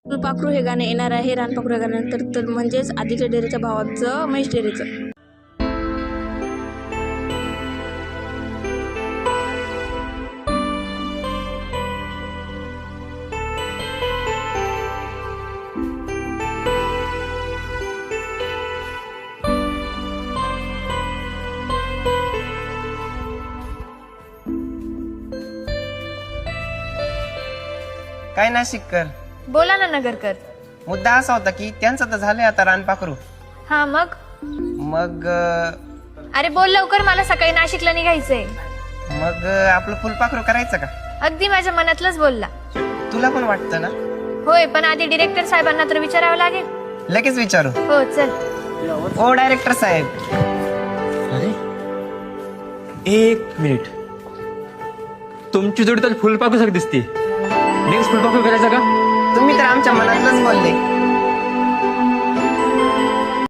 फुलपाखरू हे गाणं येणार आहे रानपाखरू या गाण्यानंतर, तर म्हणजेच आदित्य डेरेच्या भावाचं महेश डेरेचं. काय नाशिककर, बोला ना नगरकर. मुद्दा असा होता की त्यांचं तर झालंय आता रानपाखरू. हा मग मग अरे बोल लवकर, मला सकाळी नाशिकला निघायचंय. मग आपलं फुलपाखरू करायचं का? अगदी माझ्या मनातलंच बोलला. तुला पण वाटतं ना? होय, पण आधी डिरेक्टर साहेबांना तर विचारावं लागेल. लगेच विचारू. हो चल. ओ डायरेक्टर साहेब. अरे एक मिनिट, तुमची जोडी तर फुलपाखरू सारखी दिसते. नेक्स्ट फुलपाखरू करायचा का? तुम्ही तर आमच्या मनातलंच बोलले.